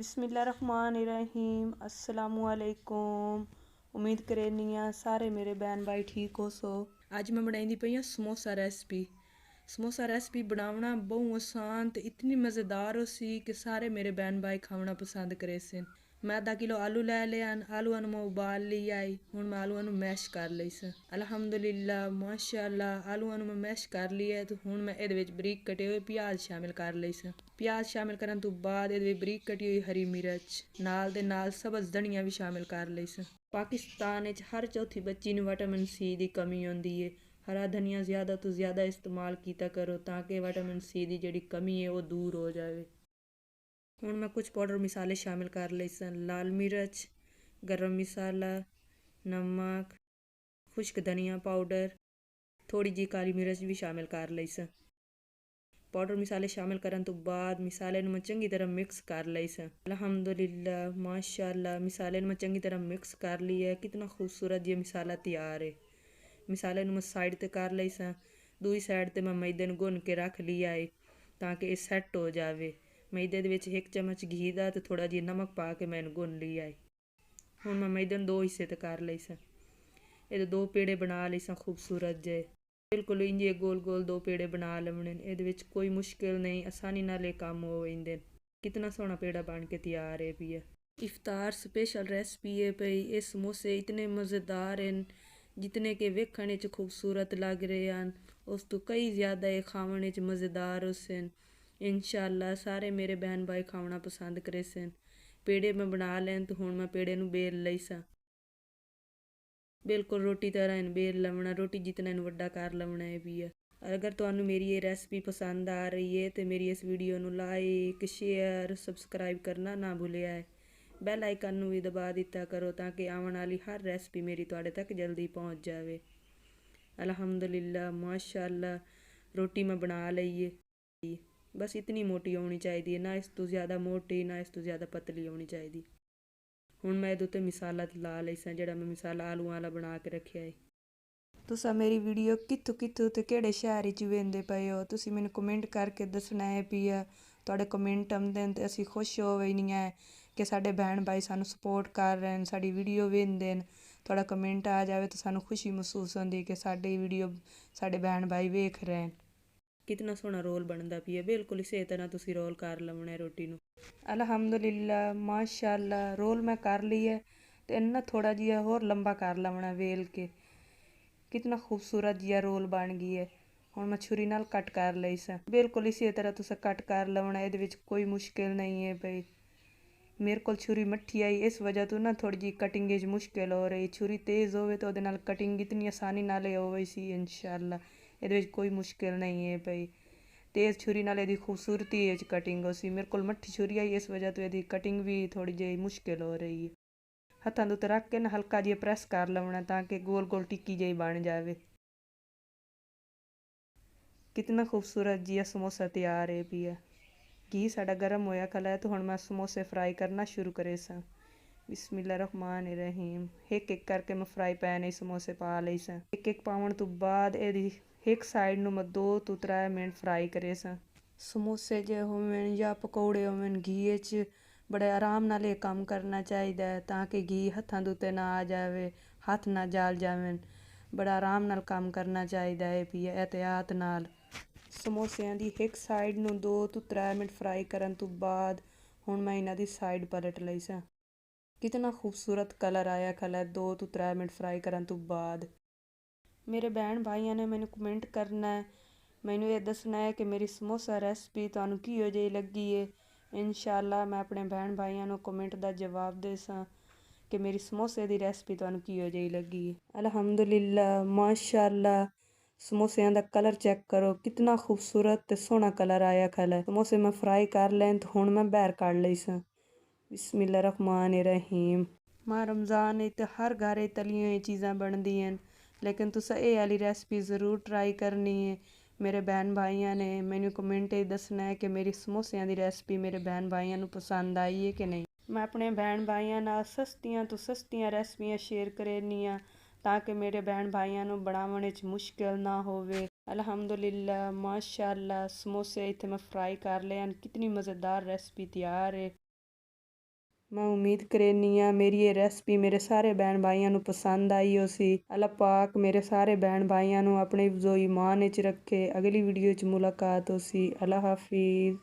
बिस्मिल्लाहिर्रहमानिर्रहीम अस्सलामुअलैकुम। उम्मीद करनी आ सारे मेरे बहन भाई ठीक हो सो। अज मैं बनाई पई हाँ समोसा रेसिपी। समोसा रेसिपी बनावना बहुत आसान तो इतनी मज़ेदार हो सी कि सारे मेरे बहन भाई खावना पसंद करे सन। मैं आधा किलो आलू लै लिया, आलूआ मैं उबाल ली आई। हूँ मैं आलूआ मैश कर लई स। अल्हम्दुलिल्लाह माशाअल्लाह आलूआ मैं मैश कर लिया। तो हूँ मैं ये बरीक कटे हुए प्याज शामिल कर लई स। प्याज शामिल करन तो बाद ये बरीक कटी हुई हरी मिर्च नाल दे नाल सब्ज़ धनिया भी शामिल कर लई स। पाकिस्तान हर चौथी बच्ची नूं विटामिन सी की कमी होंदी है। हरा धनिया ज़्यादा तो ज़्यादा इस्तेमाल किया करो ताकि विटामिन सी की जिहड़ी कमी है वो दूर हो जाए। हूँ मैं कुछ पाउडर मसाले शामिल कर लए सन। लाल मिर्च, गरम मसाला, नमक, खुश्क धनिया पाउडर, थोड़ी जी काली मिर्च भी शामिल कर लई सन। पाउडर मसाले शामिल करन तो बाद मसाले मैं चंगी तरह मिक्स कर लई सन। अल्हम्दुलिल्लाह माशाअल्लाह मसाले मैं चंगी तरह मिक्स कर लिया है। कितना खूबसूरत ये मसाला तैयार है। मसाले मैं साइड ते कर लई सन। दूई साइड ते मैं मैदे नूं गुन के रख लिया है ताकि ये सैट हो जाए। मैदे दे विच 1 चम्मच घी दा ते थोड़ा जी नमक पा के मैं गुन लिया है। हुण मैं मैदे नूं 2 हिस्से ते कर लई सन। ये 2 पेड़े बना लई सन खूबसूरत जे। बिल्कुल इंजे गोल गोल 2 पेड़े बना लवणे। ਇਹਦੇ ਵਿੱਚ कोई मुश्किल नहीं, आसानी नाल ये काम हो जांदे। कितना सोहना पेड़ा बन के तैयार है भी है। इफ्तार स्पेशल रेसिपी है भई। ये समोसे इतने मज़ेदार हैं जितने के वेखण च खूबसूरत लग रहे हैं उस तो कई ज़्यादा ये खावण च मज़ेदार सन। इंशाअल्लाह सारे मेरे बहन भाई खावना पसंद करे सन। पेड़े मैं बना लैन तो हुण मैं पेड़े नूं बेल लई सा। बिल्कुल रोटी तरह इन बेल लवना, रोटी जितना इन वड्डा कर लवना है भी है। अगर तुहानू मेरी ये रेसिपी पसंद आ रही है तो मेरी इस वीडियो नू लाइक शेयर सबसक्राइब करना ना भुलिया है। बैल आइकन नू भी दबा दिता करो ताकि आवन वाली हर रेसिपी मेरी तुहाडे तक जल्दी पहुँच जाए। अल्हम्दुलिल्लाह माशाअल्लाह रोटी मैं बना लई है। बस इतनी मोटी होनी चाहिए, ना इस तो ज़्यादा मोटी ना इस तो ज़्यादा पतली होनी चाहिए। हुण मैं इहदे उत्ते मसाला ला लई सा जिहड़ा मैं मसाला आलू वाला बना के रखिया है। तुसा मेरी वीडियो कित्थों कित्थों ते किहड़े शहर च वेंदे पए हो तुसी मैनूं कमेंट करके दसना है भी है। तुहाडे कमेंट आउंदे न ते असीं खुश हो वैनी है कि साडे भैन भाई सानूं सपोर्ट कर रहे हैं, साडी वीडियो वेंदे न। तुहाडा कमेंट आ जाए तो सानूं खुशी महसूस होंदी है कि साडी वीडियो साडे भैन भाई वेख रहे हैं। कितना सोहना रोल बनदा पिया। बिल्कुल इसे तरह तुसी रोल कर लवना है रोटी नूं। अल्हम्दुलिल्लाह माशाअल्लाह रोल मैं कर ली है तो इन्ना थोड़ा जिहा होर लंबा कर लवना वेल के। कितना खूबसूरत जिहा रोल बन गई है। हुण मैं छुरी नाल कट कर लई सा। बिल्कुल इसी तरह तुसें कट कर लवना, इहदे विच कोई मुश्किल नहीं है भई। मेरे कोल छुरी मट्ठी आई इस वजह तो ना थोड़ी जी कटिंग च मुश्किल हो रही। छुरी तेज़ होवे तो उहदे नाल कटिंग इतनी आसानी नाल होवे सी इंशाअल्लाह। इहदे विच कोई मुश्किल नहीं है भई। तेज़ छुरी नाल इहदी खूबसूरती च कटिंग हो सी। मेरे कोल मट्ठी छुरी आई इस वजह तो इहदी कटिंग भी थोड़ी जी मुश्किल हो रही है। हत्थां दे उत्ते रख के ना हल्का जिहा प्रैस कर लवना ताकि गोल गोल टिक्की जी बन जाए। कितना खूबसूरत जिहा समोसा तैयार है भी है। घी साडा गर्म होया खला है तो हुण मैं समोसे फ्राई करना शुरू करे सा। बिस्मिल्लाहिर्रहमानिर्रहीम। एक एक करके मैं फ्राई पैन में समोसे पा लई सा। एक एक पाउण तो बाद इहदी एक साइड नूं मैं 2 तो 3 मिनट फ्राई करे सा। समोसे जे होवन या पकौड़े होवन घी च बड़े आराम नाल ये काम करना चाहिए ताकि घी हत्थां दे उत्ते ना आ जाए, हत्थ ना जल जावन। बड़ा आराम नाल काम करना चाहिए है भी एहतियात नाल। समोसिਆਂ ਦੀ एक साइड ਨੂੰ 2 ਤੋਂ 3 ਮਿੰਟ फ्राई करन तो बाद ਹੁਣ मैं इन्हां दी साइड पलट लई सा। कितना खूबसूरत कलर आया खला 2 ਤੋਂ 3 मिनट फ्राई करन तो बाद। मेरे भैन भाइयों ने मैनू कमेंट करना है, मैनू ये दसना है कि मेरी समोसा रेसिपी तुहानू किहो जी लगी है। इंशाअल्लाह मैं अपने भैन भाइयों को कमेंट का जवाब दे सा कि मेरी समोसे की रेसिपी तुहानू किहो जी लगी है। अल्हम्दुलिल्लाह माशाअल्लाह समोसिਆਂ ਦਾ कलर चेक करो कितना खूबसूरत ते सोहना कलर आया खला। समोसे मैं फ्राई कर लैन तो हुण मैं बाहर कढ़ लई सा। बिस्मिल्लाहिर्रहमानिर्रहीम। माह रमज़ान तो हर घर तलियां हुई चीज़ां बनदियां लेकिन तुसा ये वाली रेसिपी ज़रूर ट्राई करनी है। मेरे बहन भाइयों ने मैनू कमेंट दसना है कि मेरी समोसिਆਂ की रेसिपी मेरे बहन भाइयों को पसंद आई है कि नहीं। मैं अपने बहन भाइयों नाल सस्तियां तो सस्तियां रेसिपियां शेयर करनी आ ताकि मेरे बहन भाइयों को बनावन च मुश्किल ना होवे। अल्हम्दुलिल्लाह माशाअल्लाह समोसे इत्थे मैं फ्राई कर लए कितनी मज़ेदार रेसिपी तैयार है। मैं उम्मीद करेनी हाँ मेरी ये रेसिपी मेरे सारे भैन भाइयों ਨੂੰ पसंद आई हो सी। अल्लाह पाक मेरे सारे भैन भाइयों ਨੂੰ अपने जो ईमान विच रखे। अगली वीडियो च मुलाकात हो सी। अल्लाह हाफिज़।